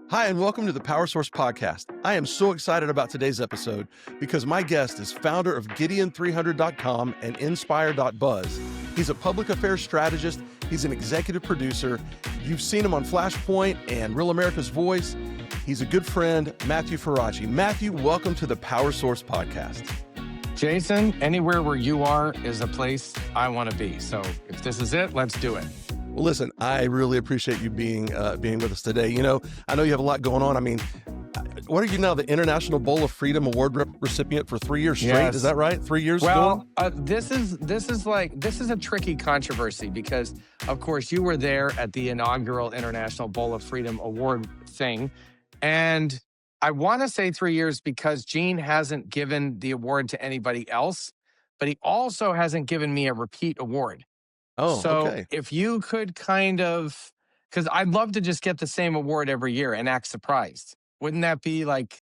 Hi, and welcome to the Power Source Podcast. I am so excited about today's episode because my guest is founder of Gideon300.com and Inspire.buzz. He's a public affairs strategist. He's an executive producer. You've seen him on Flashpoint and Real America's Voice. He's a good friend, Matthew Faraci. Matthew, welcome to the Power Source Podcast. Jason, anywhere where you are is a place I want to be. So if this is it, let's do it. Well, listen, I really appreciate you being with us today. You know, I know you have a lot going on. I mean, what are you now, the International Bowl of Freedom Award recipient for 3 years straight? Yes. Is that right? 3 years? Well, this is a tricky controversy because, of course, you were there at the inaugural International Bowl of Freedom Award thing. And I want to say 3 years because Gene hasn't given the award to anybody else, but he also hasn't given me a repeat award. Oh, So okay. if you could because I'd love to just get the same award every year and act surprised. Wouldn't that be like,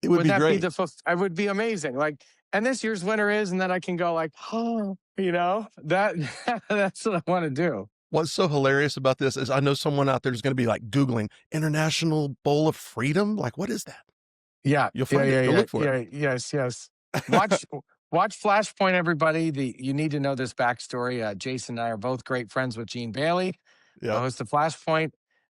It would be great. I would be amazing. Like, and this year's winner is, and then I can go like, oh, that's what I want to do. What's so hilarious about this is I know someone out there is going to be like Googling International Bowl of Freedom. Like, what is that? Yeah. You'll find it. You'll look for it. Yes. Watch Flashpoint, everybody. You need to know this backstory. Jason and I are both great friends with Gene Bailey, the host of Flashpoint.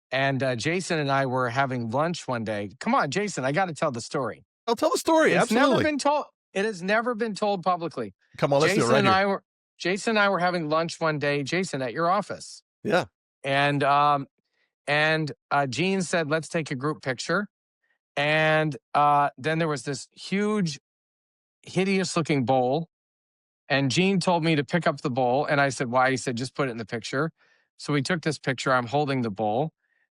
And Jason and I were having lunch one day. Come on, Jason, I got to tell the story. I'll tell the story. It's Absolutely. never been told. It has never been told publicly. Come on, let's do it right here. Jason and I were having lunch one day, Jason, at your office. Yeah. And Gene said, let's take a group picture. And then there was this huge, hideous looking bowl. And Gene told me to pick up the bowl. And I said, why? He said, just put it in the picture. So we took this picture. I'm holding the bowl.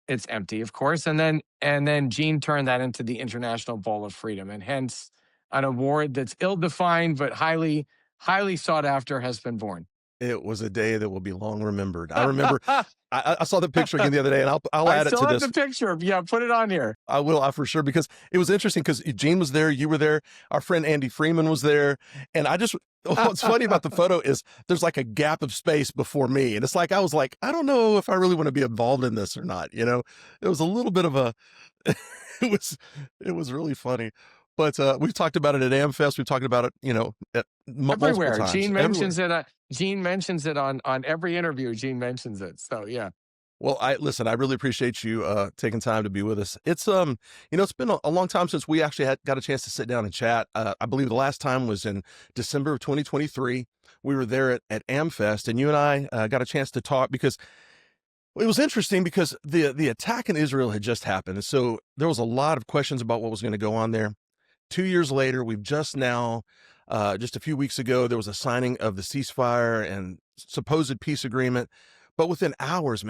It's empty, of course. And then Gene turned that into the International Bowl of Freedom. And hence an award that's ill-defined, but highly, highly sought after has been born. It was a day that will be long remembered. I remember, I saw the picture again the other day, and I'll add it to this. I still have the picture. Yeah, put it on here. I will, for sure, because it was interesting because Gene was there, you were there, our friend Andy Freeman was there, and what's funny about the photo is there's like a gap of space before me, and it's like, I was like, I don't know if I really want to be involved in this or not, It was a little bit of it was really funny. But we've talked about it at AmFest. We've talked about it, at everywhere. Times. Gene mentions it. Gene mentions it on every interview. Gene mentions it. So yeah. Well, I really appreciate you taking time to be with us. It's it's been a long time since we actually got a chance to sit down and chat. I believe the last time was in December of 2023. We were there at AmFest, and you and I got a chance to talk because it was interesting because the attack in Israel had just happened, and so there was a lot of questions about what was going to go on there. 2 years later, we've just a few weeks ago, there was a signing of the ceasefire and supposed peace agreement. But within hours,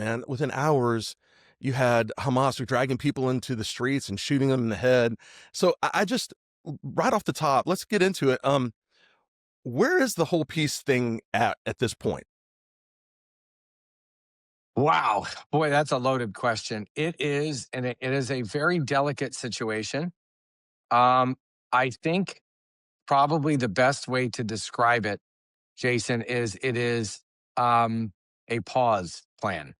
you had Hamas dragging people into the streets and shooting them in the head. So I just, right off the top, let's get into it. Where is the whole peace thing at this point? Wow. Boy, that's a loaded question. It is, and it is a very delicate situation. I think probably the best way to describe it, Jason, is it is a pause plan.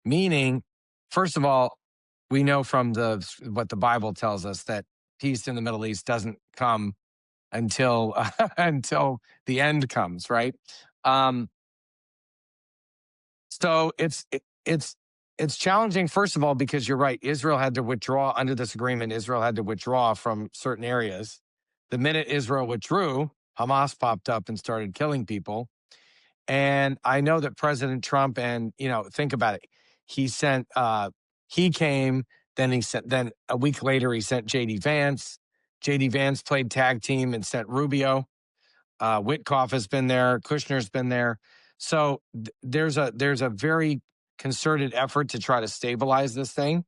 Meaning, first of all, we know from what the Bible tells us that peace in the Middle East doesn't come until until the end comes, right? So it's challenging, first of all, because you're right. Israel had to withdraw under this agreement. Israel had to withdraw from certain areas. The minute Israel withdrew, Hamas popped up and started killing people. And I know that President Trump, and think about it. He came, then a week later he sent JD Vance. JD Vance played tag team and sent Rubio. Witkoff has been there. Kushner's been there. So there's a very concerted effort to try to stabilize this thing.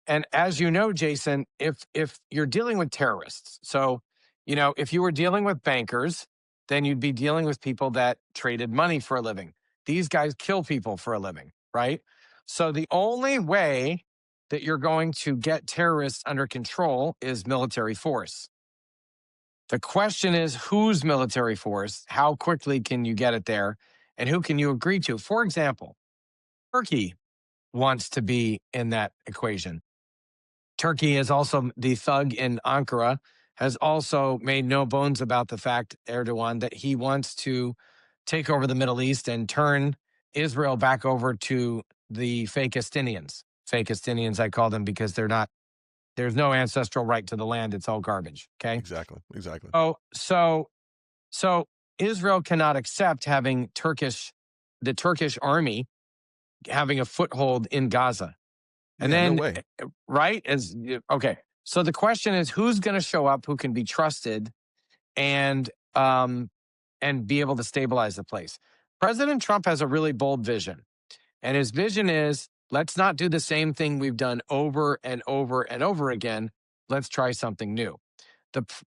And as you know, Jason, if you're dealing with terrorists, so, if you were dealing with bankers, then you'd be dealing with people that traded money for a living. These guys kill people for a living, right? So the only way that you're going to get terrorists under control is military force. The question is, whose military force? How quickly can you get it there? And who can you agree to? For example, Turkey wants to be in that equation. Turkey is also the thug in Ankara has also made no bones about the fact, Erdogan, that he wants to take over the Middle East and turn Israel back over to the Fakistinians. Fakistinians, I call them because there's no ancestral right to the land. It's all garbage. Okay. Exactly. Exactly. So Israel cannot accept having the Turkish army having a foothold in Gaza. And Yeah. No then, way. right? Okay. So the question is, who's going to show up who can be trusted and um and be able to stabilize the place? President Trump has a really bold vision, and his vision is let's not do the same thing we've done over and over and over again. Let's try something new.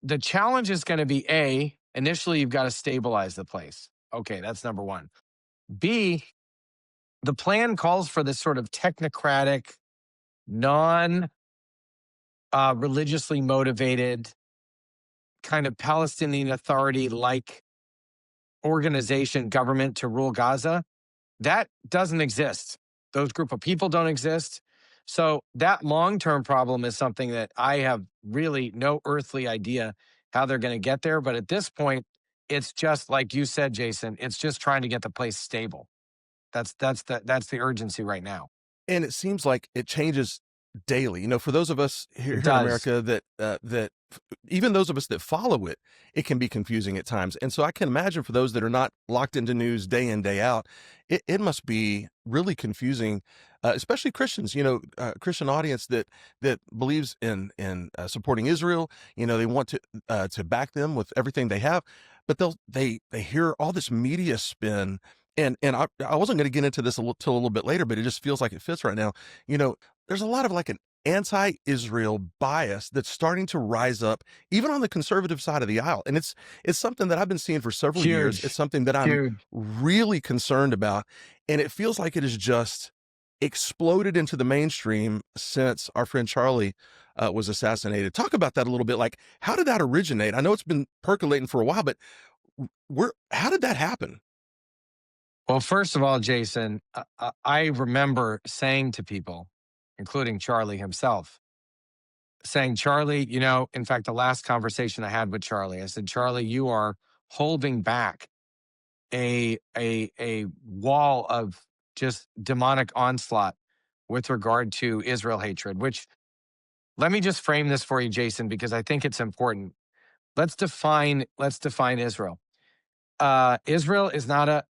The challenge is going to be initially you've got to stabilize the place. Okay, that's number one. B, the plan calls for this sort of technocratic, non religiously motivated kind of Palestinian Authority like organization government to rule Gaza. That doesn't exist. Those group of people don't exist. So that long-term problem is something that I have really no earthly idea how they're going to get there. But at this point, it's just like you said, Jason. It's just trying to get the place stable. That's the urgency right now. And it seems like it changes daily. For those of us It here in does. America that even those of us that follow it, it can be confusing at times. And so I can imagine for those that are not locked into news day in, day out, it must be really confusing, especially Christians, Christian audience that believes in supporting Israel. They want to back them with everything they have, but they hear all this media spin. And I wasn't going to get into this till a little bit later, but it just feels like it fits right now. There's a lot of like an anti-Israel bias that's starting to rise up, even on the conservative side of the aisle. And it's something that I've been seeing for several years. It's Huge. something that I'm Huge. really concerned about. And it feels like it has just exploded into the mainstream since our friend Charlie was assassinated. Talk about that a little bit. Like, how did that originate? I know it's been percolating for a while, but how did that happen? Well, first of all, Jason, I remember saying to people, including Charlie himself, saying, Charlie, in fact, the last conversation I had with Charlie, I said, Charlie, you are holding back a wall of just demonic onslaught with regard to Israel hatred, which let me just frame this for you, Jason, because I think it's important. Let's define Israel. Israel is not a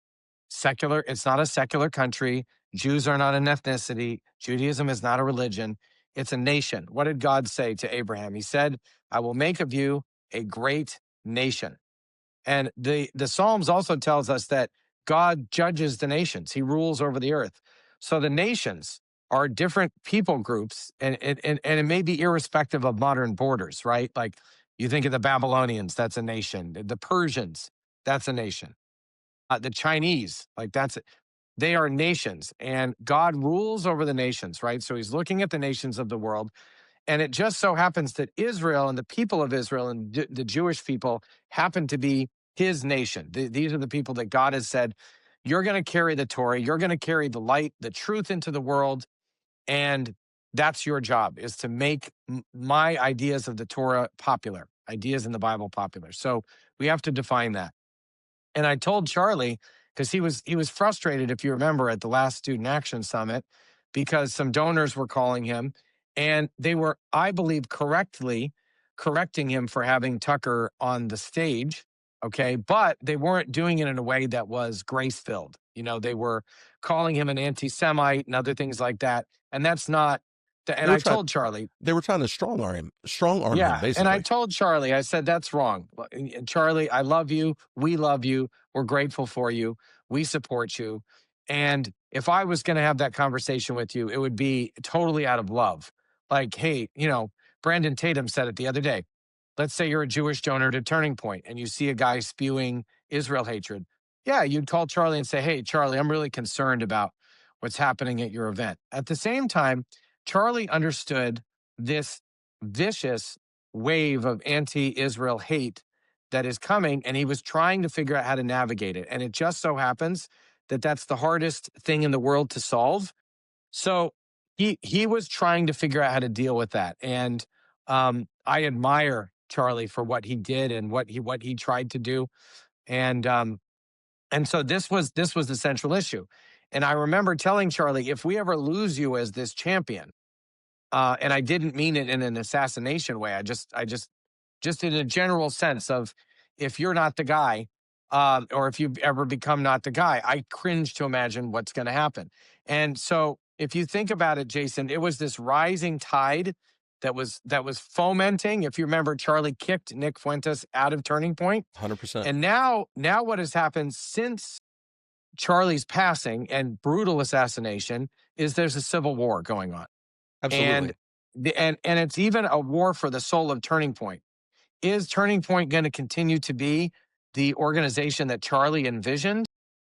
secular country. Jews are not an ethnicity. Judaism is not a religion. It's a nation. What did God say to Abraham? He said, I will make of you a great nation. And the Psalms also tells us that God judges the nations. He rules over the earth. So the nations are different people groups, and it may be irrespective of modern borders, right? Like you think of the Babylonians, that's a nation. The Persians, that's a nation. The Chinese, like that's it. They are nations, and God rules over the nations, right? So he's looking at the nations of the world. And it just so happens that Israel and the people of Israel and the Jewish people happen to be his nation. These are the people that God has said, you're going to carry the Torah, you're going to carry the light, the truth into the world. And that's your job, is to make my ideas of the Torah popular, ideas in the Bible popular. So we have to define that. And I told Charlie, because he was frustrated, if you remember, at the last Student Action Summit, because some donors were calling him and they were, I believe, correctly correcting him for having Tucker on the stage. Okay. But they weren't doing it in a way that was grace filled. They were calling him an anti Semite and other things like that. And that's not, They and were I trying told Charlie, they were trying to strong arm him, yeah, and I basically. told Charlie, I said, that's wrong. Charlie, I love you. We love you. We're grateful for you. We support you. And if I was going to have that conversation with you, it would be totally out of love. Like, hey, Brandon Tatum said it the other day. Let's say you're a Jewish donor to Turning Point and you see a guy spewing Israel hatred. Yeah, you'd call Charlie and say, hey, Charlie, I'm really concerned about what's happening at your event. At the same time, Charlie understood this vicious wave of anti-Israel hate that is coming, and he was trying to figure out how to navigate it. And it just so happens that that's the hardest thing in the world to solve. So he was trying to figure out how to deal with that. And I admire Charlie for what he did and what he tried to do. And so this was the central issue. And I remember telling Charlie, if we ever lose you as this champion, and I didn't mean it in an assassination way. I just in a general sense of, if you're not the guy, or if you ever become not the guy, I cringe to imagine what's going to happen. And so, if you think about it, Jason, it was this rising tide that was fomenting. If you remember, Charlie kicked Nick Fuentes out of Turning Point, 100%. and now what has happened since Charlie's passing and brutal assassination is there's a civil war going on. Absolutely. And and it's even a war for the soul of Turning Point. Is Turning Point going to continue to be the organization that Charlie envisioned,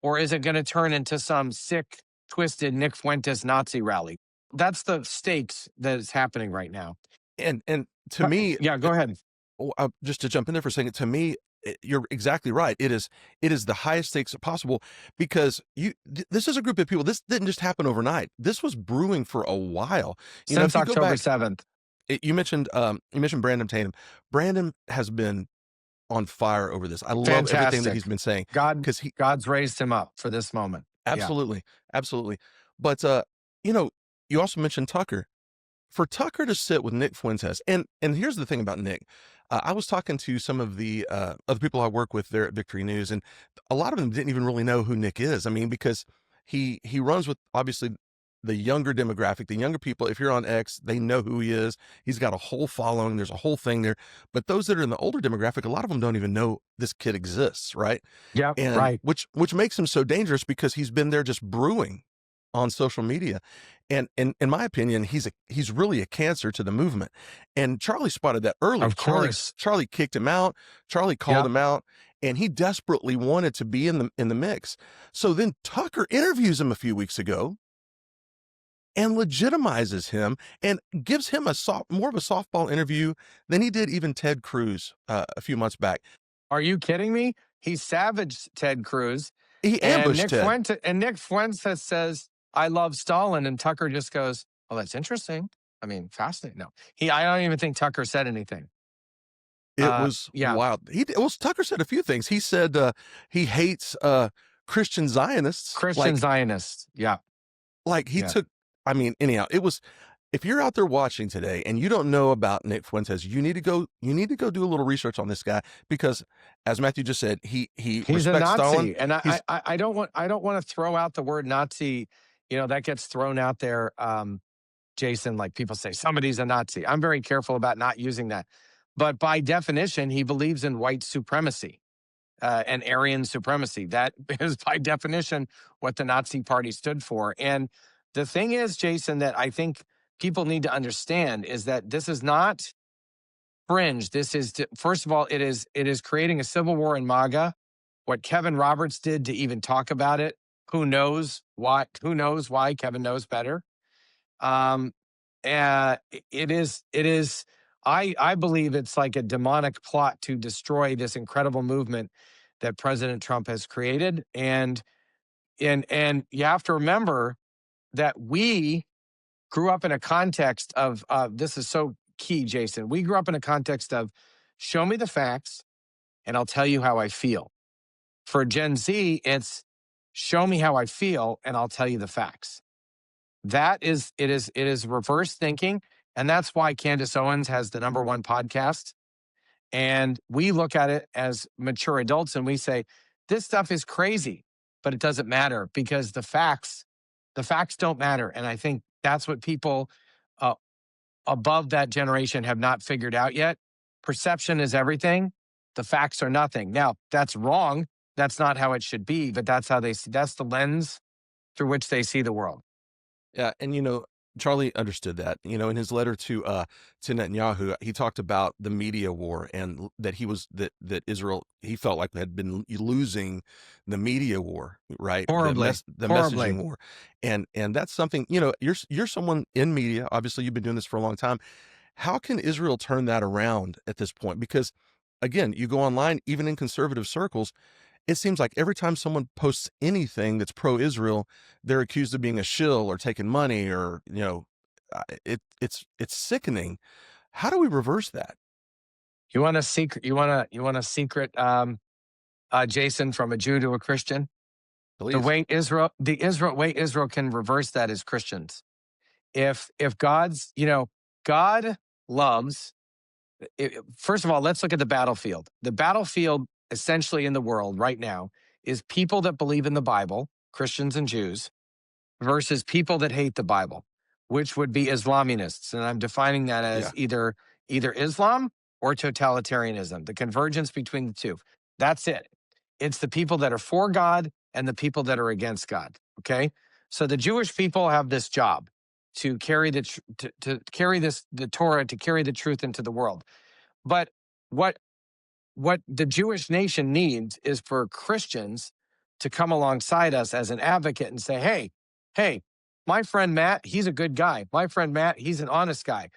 or is it going to turn into some sick, twisted Nick Fuentes Nazi rally? That's the stakes that is happening right now. And to me, Yeah, go ahead. just to jump in there for a second, to me, you're exactly right. It is the highest stakes possible, because this is a group of people. This didn't just happen overnight. This was brewing for a while. Since If you go October back, 7th. you mentioned Brandon Tatum. Brandon has been on fire over this. I love everything that he's Fantastic. been saying, God, because he God's raised him up for this moment. Yeah. absolutely, absolutely. But you know, you also mentioned Tucker. For Tucker to sit with Nick Fuentes, and here's the thing about Nick. I was talking to some of the other people I work with there at Victory News, and a lot of them didn't even really know who Nick is. I mean, because he runs with, obviously, the younger demographic, the younger people. If you're on X, they know who he is. He's got a whole following. There's a whole thing there. But those that are in the older demographic, a lot of them don't even know this kid exists, right? Yeah. And Right. which makes him so dangerous, because he's been there just brewing on social media. And in my opinion, he's really a cancer to the movement. And Charlie spotted that early. Of course. Charlie kicked him out. Charlie called Yeah. him out, and he desperately wanted to be in the mix. So then Tucker interviews him a few weeks ago and legitimizes him and gives him more of a softball interview than he did even Ted Cruz a few months back. Are you kidding me? He savaged Ted Cruz. He And ambushed Ted. Nick Fuentes says, "I love Stalin," and Tucker just goes, "Oh, that's interesting. I mean, fascinating." No, I don't even think Tucker said anything. It was Yeah, wild. Tucker said a few things. He said he hates Christian Zionists. Christian Zionists. Yeah, Like he yeah. took. I mean, anyhow, it was. If you're out there watching today and you don't know about Nick Fuentes, you need to go. You need to go do a little research on this guy, because, as Matthew just said, he He's a respects Nazi, Stalin. and I don't want to throw out the word Nazi. That gets thrown out there, Jason. Like, people say somebody's a Nazi. I'm very careful about not using that. But by definition, he believes in white supremacy. And Aryan supremacy. That is, by definition, what the Nazi Party stood for. And the thing is, Jason, that I think people need to understand is that this is not fringe. This is, first of all, it is creating a civil war in MAGA. What Kevin Roberts did to even talk about it, who knows why? Who knows why? Kevin knows better. Um, it is. I believe it's like a demonic plot to destroy this incredible movement that President Trump has created. And you have to remember that we grew up in a context of, this is so key, Jason. We grew up in a context of, show me the facts and I'll tell you how I feel. For Gen Z, it's, show me how I feel and I'll tell you the facts. It is reverse thinking. And that's why Candace Owens has the #1 podcast. And we look at it as mature adults and we say, this stuff is crazy, but it doesn't matter, because the facts don't matter. And I think that's what people uh, above that generation have not figured out yet. Perception is everything. The facts are nothing. Now, that's wrong. That's not how it should be, but that's how they see, that's the lens through which they see the world. Yeah, and Charlie understood that. In his letter to Netanyahu, he talked about the media war, and that that Israel, he felt like, had been losing the media war, right? Horribly. The Horribly. messaging war, and that's something. You're someone in media. Obviously, you've been doing this for a long time. How can Israel turn that around at this point? Because, again, you go online, even in conservative circles, it seems like every time someone posts anything that's pro-Israel, they're accused of being a shill or taking money, or it's sickening. How do we reverse that? You want a secret? You want a secret, Jason, from a Jew to a Christian? Please. The Israel way Israel can reverse that is Christians. If God's, God loves. First of all, let's look at the battlefield. The battlefield, essentially in the world right now, is people that believe in the Bible, Christians and Jews, versus people that hate the Bible, which would be Islamists. And I'm defining that Yeah. as either Islam or totalitarianism, the convergence between the two. That's it. It's the people that are for God and the people that are against God. Okay. So the Jewish people have this job to carry to carry the Torah, to carry the truth into the world. But what what the Jewish nation needs is for Christians to come alongside us as an advocate and say, hey, my friend Matt, he's a good guy. My friend Matt, he's an honest guy.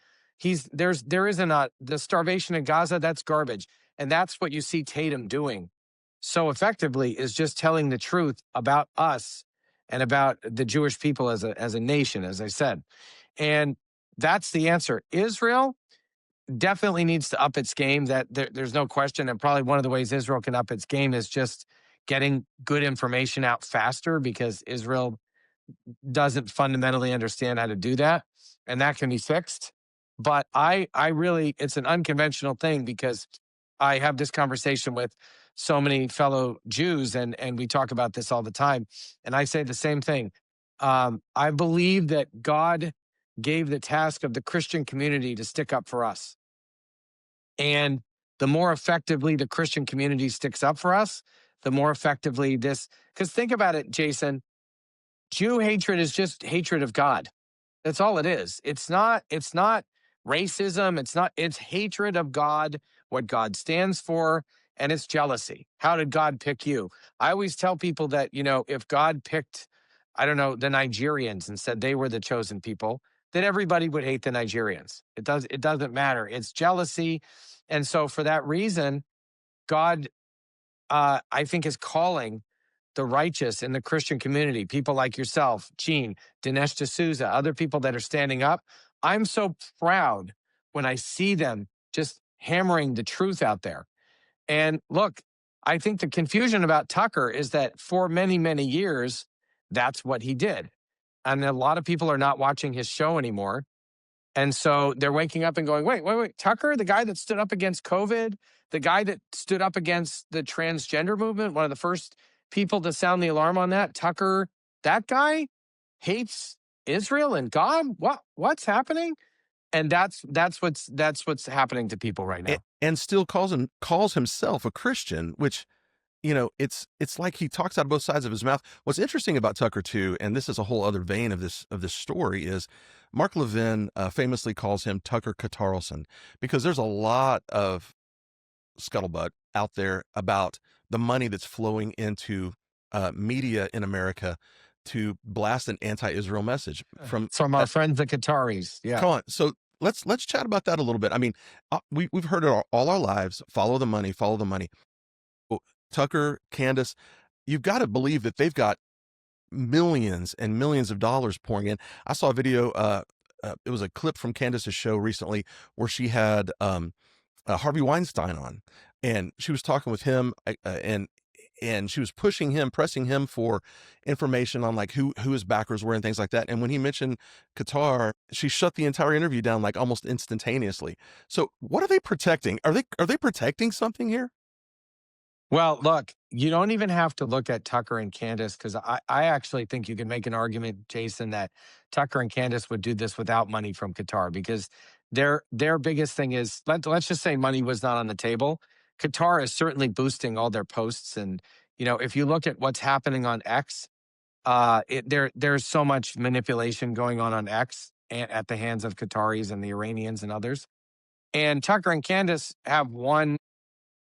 There isn't the starvation in Gaza, that's garbage. And that's what you see Tatum doing so effectively, is just telling the truth about us and about the Jewish people as a nation, as I said. And that's the answer. Israel definitely needs to up its game. There's no question. And probably one of the ways Israel can up its game is just getting good information out faster, because Israel doesn't fundamentally understand how to do that. And that can be fixed. But I really, it's an unconventional thing, because I have this conversation with so many fellow Jews, and we talk about this all the time. And I say the same thing. I believe that God gave the task of the Christian community to stick up for us. And the more effectively the Christian community sticks up for us, the more effectively this, because think about it, Jason, Jew hatred is just hatred of God. That's all it is. It's not racism. It's hatred of God, what God stands for, and it's jealousy. How did God pick you? I always tell people that, if God picked, I don't know, the Nigerians and said they were the chosen people, then everybody would hate the Nigerians. It doesn't matter. It's jealousy. And so for that reason, God, I think, is calling the righteous in the Christian community, people like yourself, Gene, Dinesh D'Souza, other people that are standing up. I'm so proud when I see them just hammering the truth out there. And look, I think the confusion about Tucker is that for many, many years, that's what he did. And a lot of people are not watching his show anymore. And so they're waking up and going, wait, Tucker, the guy that stood up against COVID, the guy that stood up against the transgender movement, one of the first people to sound the alarm on that, Tucker, that guy hates Israel and God. What's happening? And that's what's happening to people right now. And still calls himself a Christian, which, it's like he talks out of both sides of his mouth. What's interesting about Tucker too, and this is a whole other vein of this story, is Mark Levin famously calls him Tucker Carlson, because there's a lot of scuttlebutt out there about the money that's flowing into media in America to blast an anti-Israel message From our friends the Qataris. Yeah. come on. So let's chat about that a little bit. I mean, we've heard it all our lives. Follow the money. Follow the money. Well, Tucker, Candace, you've got to believe that they've got millions and millions of dollars pouring in. I saw a video. It was a clip from Candace's show recently where she had Harvey Weinstein on, and she was talking with him, and she was pressing him for information on like who his backers were and things like that. And when he mentioned Qatar, she shut the entire interview down like almost instantaneously. So what are they protecting? Are they protecting something here? Well, look, you don't even have to look at Tucker and Candace, because I actually think you can make an argument, Jason, that Tucker and Candace would do this without money from Qatar, because their biggest thing is, let's just say money was not on the table. Qatar is certainly boosting all their posts, and if you look at what's happening on X, there's so much manipulation going on X at the hands of Qataris and the Iranians and others. And Tucker and Candace have one.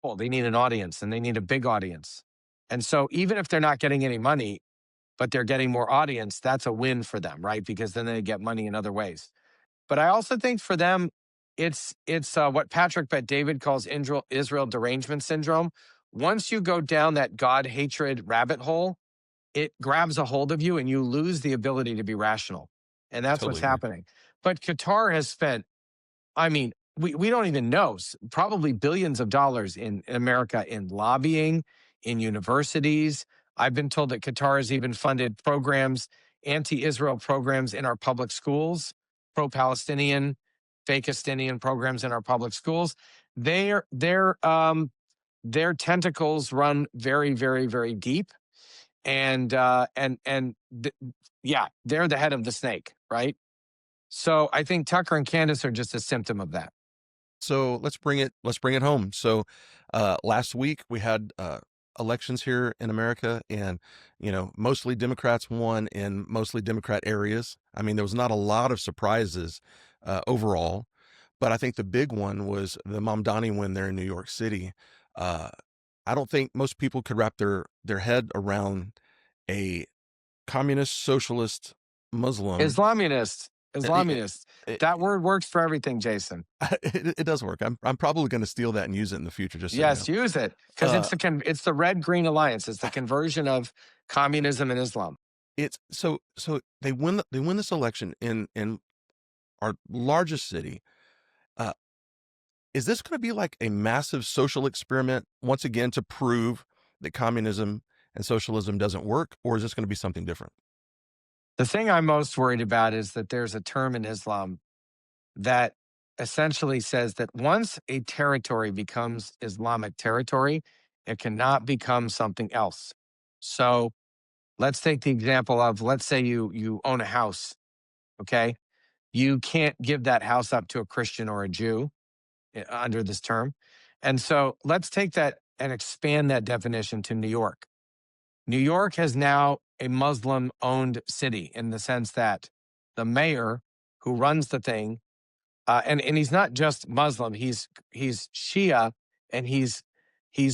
Well, they need an audience, and they need a big audience. And so even if they're not getting any money, but they're getting more audience, that's a win for them, right? Because then they get money in other ways. But I also think for them, it's what Patrick Bet David calls Israel derangement syndrome. Once you go down that God hatred rabbit hole, it grabs a hold of you and you lose the ability to be rational. And that's what's Totally agree. happening. But Qatar has spent, I mean, we don't even know, probably billions of dollars in America in lobbying, in universities. I've been told that Qatar has even funded programs, anti-Israel programs in our public schools, pro-Palestinian, fake-Palestinian programs in our public schools. Their tentacles run very, very, very deep, and yeah, they're the head of the snake, right? So I think Tucker and Candace are just a symptom of that. So let's bring it home. So last week we had elections here in America, and mostly Democrats won in mostly Democrat areas. I mean, there was not a lot of surprises overall, but I think the big one was the Mamdani win there in New York City. Uh, I don't think most people could wrap their head around a communist socialist Muslim. Islamunist, It, Islamunist. it, That word works for everything, Jason. it does work. I'm probably going to steal that and use it in the future, just so you know. Yes, use it because Uh, it's the red green alliance. It's the conversion of communism and Islam. it's so they win this election in our largest city. Uh, is this going to be like a massive social experiment once again to prove that communism and socialism doesn't work, or is this going to be something different? The thing I'm most worried about is that there's a term in Islam that essentially says that once a territory becomes Islamic territory, it cannot become something else. So let's take the example of, let's say you own a house, okay? You can't give that house up to a Christian or a Jew under this term. And so let's take that and expand that definition to New York. New York has now a Muslim owned city in the sense that the mayor who runs the thing, and he's not just Muslim, he's Shia, and he's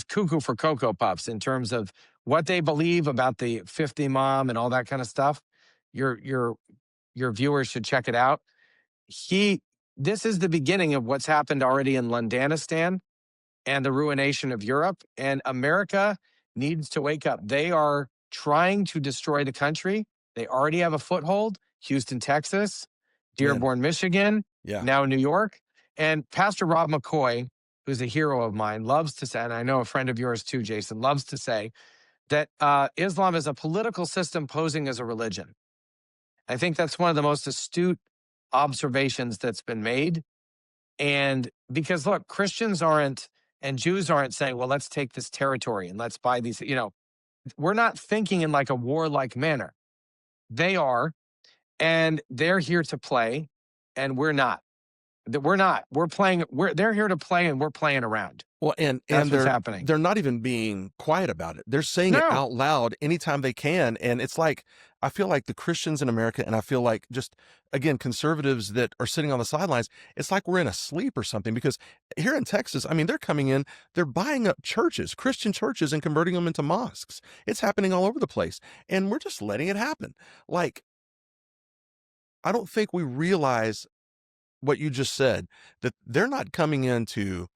cuckoo for Cocoa Puffs in terms of what they believe about the fifth Imam and all that kind of stuff. Your viewers should check it out. He This is the beginning of what's happened already in Londanistan and the ruination of Europe. And America needs to wake up. They are trying to destroy the country. They already have a foothold. Houston, Texas, Man, Dearborn, Michigan, yeah. now New York. And Pastor Rob McCoy, who's a hero of mine, loves to say, and I know a friend of yours too, Jason, loves to say that Islam is a political system posing as a religion. I think that's one of the most astute observations that's been made. And because look, Christians aren't and Jews aren't saying, well, let's take this territory and let's buy these, we're not thinking in like a warlike manner. They are, and they're here to play, and we're not. We're not. We're playing, they're here to play and we're playing around. Well, and That's what's they're happening. they're not even being quiet about it. They're saying it No. out loud anytime they can, and it's like I feel like the Christians in America, and I feel like just again conservatives that are sitting on the sidelines. It's like we're in a sleep or something. Because here in Texas, I mean, they're coming in, they're buying up churches, Christian churches, and converting them into mosques. It's happening all over the place, and we're just letting it happen. Like I don't think we realize what you just said, that they're not coming in to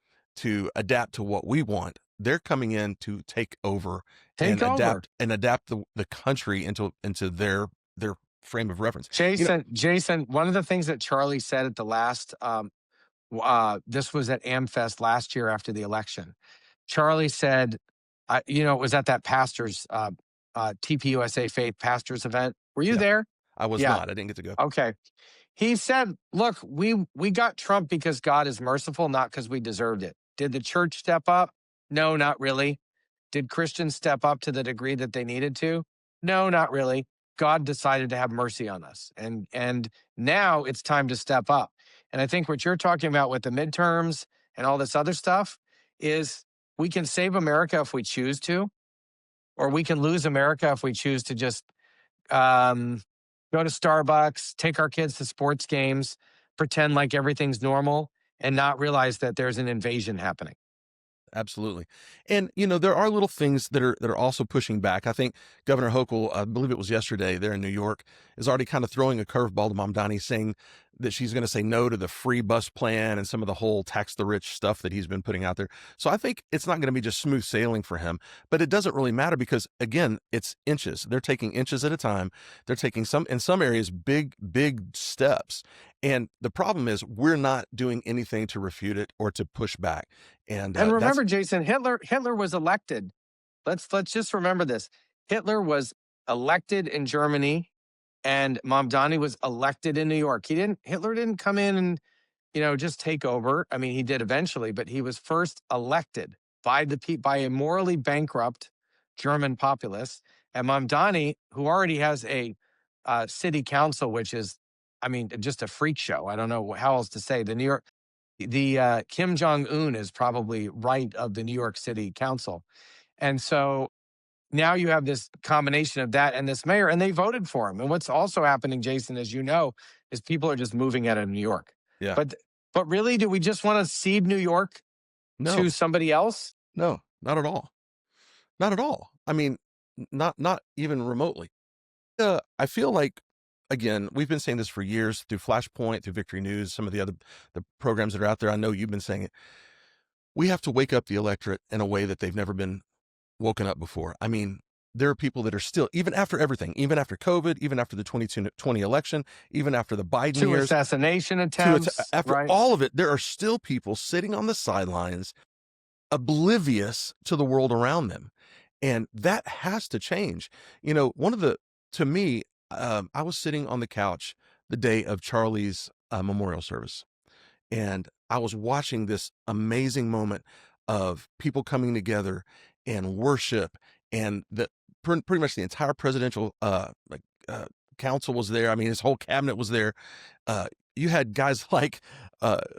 adapt to what we want. They're coming in to take over and Take over. adapt the country into their frame of reference. Jason, one of the things that Charlie said at the last, this was at AmFest last year after the election. Charlie said, it was at that pastor's, TPUSA Faith Pastors event. Were you Yeah, there? I was Yeah. not. I didn't get to go. Okay. He said, look, we got Trump because God is merciful, not because we deserved it. Did the church step up? No, not really. Did Christians step up to the degree that they needed to? No, not really. God decided to have mercy on us. And now it's time to step up. And I think what you're talking about with the midterms and all this other stuff is we can save America if we choose to, or we can lose America if we choose to just go to Starbucks, take our kids to sports games, pretend like everything's normal, and not realize that there's an invasion happening. Absolutely. And there are little things that are also pushing back. I think Governor Hochul, I believe it was yesterday there in New York, is already kind of throwing a curveball to Mamdani, saying that she's going to say no to the free bus plan and some of the whole tax the rich stuff that he's been putting out there. So I think it's not going to be just smooth sailing for him, but it doesn't really matter because again, it's inches. They're taking inches at a time. They're taking in some areas, big steps. And the problem is we're not doing anything to refute it or to push back. And And that's remember, Jason, Hitler was elected. Let's just remember this. Hitler was elected in Germany, and Mamdani was elected in New York. Hitler didn't come in and, just take over. I mean, he did eventually, but he was first elected by a morally bankrupt German populace. And Mamdani, who already has a city council, which is, I mean, just a freak show. I don't know how else to say. The Kim Jong Un is probably right of the New York City Council, and so now you have this combination of that and this mayor, and they voted for him. And what's also happening, Jason, as you know, is people are just moving out of New York. yeah. But but really, do we just want to cede New York No, to somebody else? no, not at all. Not at all. I mean, not even remotely. I feel like, again, we've been saying this for years through Flashpoint, through Victory News, some of the programs that are out there. I know you've been saying it. We have to wake up the electorate in a way that they've never been woken up before. I mean, there are people that are still, even after everything, even after COVID, even after the 2020 election, even after the Biden Two years, assassination attempts, after right? all of it, there are still people sitting on the sidelines, oblivious to the world around them. And that has to change. To me, I was sitting on the couch the day of Charlie's memorial service, and I was watching this amazing moment of people coming together and worship, and pretty much the entire presidential council was there. I mean, his whole cabinet was there. You had guys like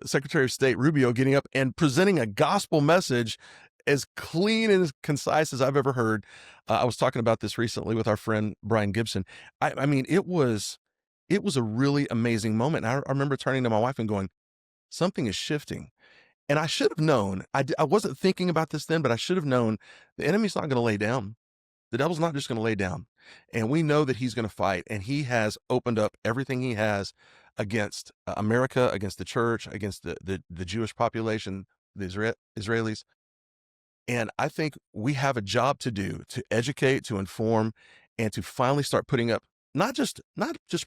Secretary of State Rubio getting up and presenting a gospel message as clean and as concise as I've ever heard. I was talking about this recently with our friend Brian Gibson. I mean, it was a really amazing moment. I remember turning to my wife and going, something is shifting. And I should have known. I wasn't thinking about this then, but I should have known the enemy's not going to lay down. The devil's not just going to lay down. And we know that he's going to fight. And he has opened up everything he has against America, against the church, against the Jewish population, the Israelis. And I think we have a job to do to educate, to inform, and to finally start putting up not just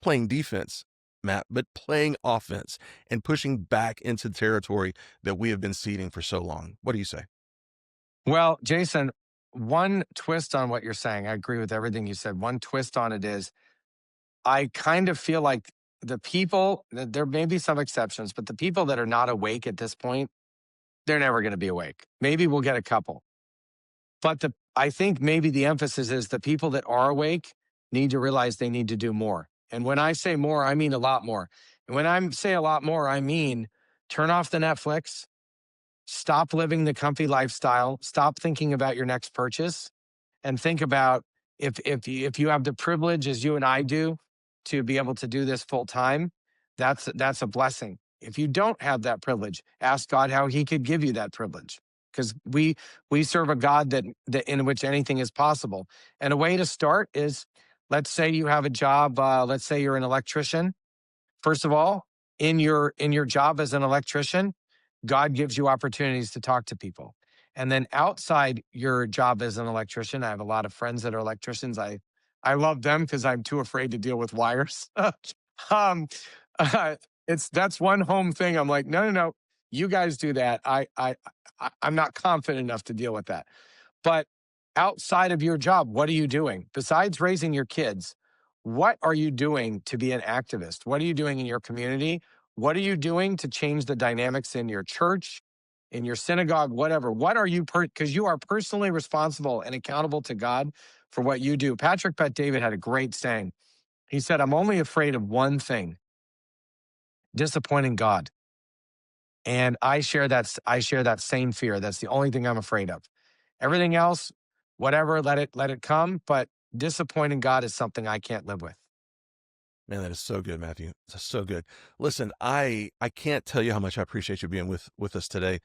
playing defense, Matt, but playing offense and pushing back into territory that we have been ceding for so long. What do you say? Well, Jason, one twist on what you're saying, I agree with everything you said. One twist on it is I kind of feel like the people, there may be some exceptions, but the people that are not awake at this point, they're never going to be awake. Maybe we'll get a couple. But I think maybe the emphasis is the people that are awake need to realize they need to do more. And when I say more, I mean a lot more. And when I say a lot more, I mean turn off the Netflix, stop living the comfy lifestyle, stop thinking about your next purchase, and think about if you have the privilege as you and I do to be able to do this full time, that's a blessing. If you don't have that privilege, ask God how he could give you that privilege. Because we serve a God that in which anything is possible. And a way to start is, let's say you have a job, let's say you're an electrician. First of all, in your job as an electrician, God gives you opportunities to talk to people. And then outside your job as an electrician, I have a lot of friends that are electricians. I love them because I'm too afraid to deal with wires. um, that's one home thing. I'm like, no, you guys do that. I'm not confident enough to deal with that. But outside of your job, what are you doing besides raising your kids? What are you doing to be an activist? What are you doing in your community? What are you doing to change the dynamics in your church, in your synagogue, whatever? What are you, because you are personally responsible and accountable to God for what you do. Patrick Bet David had a great saying. He said, I'm only afraid of one thing, disappointing God. And I share that same fear. That's the only thing I'm afraid of. Everything else, whatever, let it come. But disappointing God is something I can't live with. Man, that is so good, Matthew. That's so good. Listen, I can't tell you how much I appreciate you being with us today.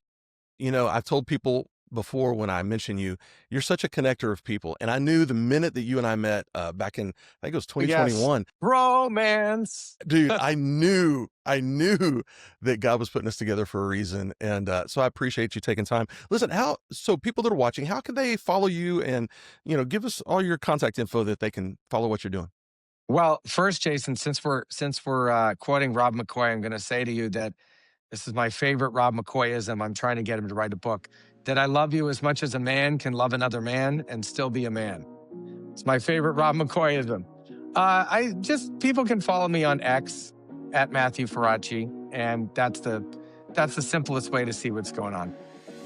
I've told people before when I mentioned you. You're such a connector of people. And I knew the minute that you and I met back in, I think it was Yes. 2021. Romance. Dude, I knew that God was putting us together for a reason. And so I appreciate you taking time. Listen, so people that are watching, how can they follow you and, give us all your contact info that they can follow what you're doing? Well, first, Jason, since we're quoting Rob McCoy, I'm going to say to you that this is my favorite Rob McCoyism. I'm trying to get him to write a book. That I love you as much as a man can love another man and still be a man. It's my favorite Rob McCoyism. People can follow me on X at Matthew Faraci, and that's the simplest way to see what's going on.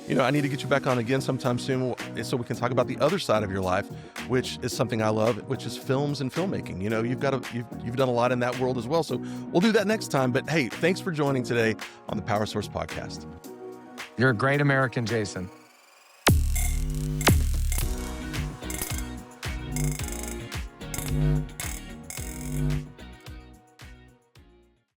I need to get you back on again sometime soon so we can talk about the other side of your life, which is something I love, which is films and filmmaking. You've done a lot in that world as well. So we'll do that next time. But hey, thanks for joining today on the Power Source Podcast. You're a great American, Jason.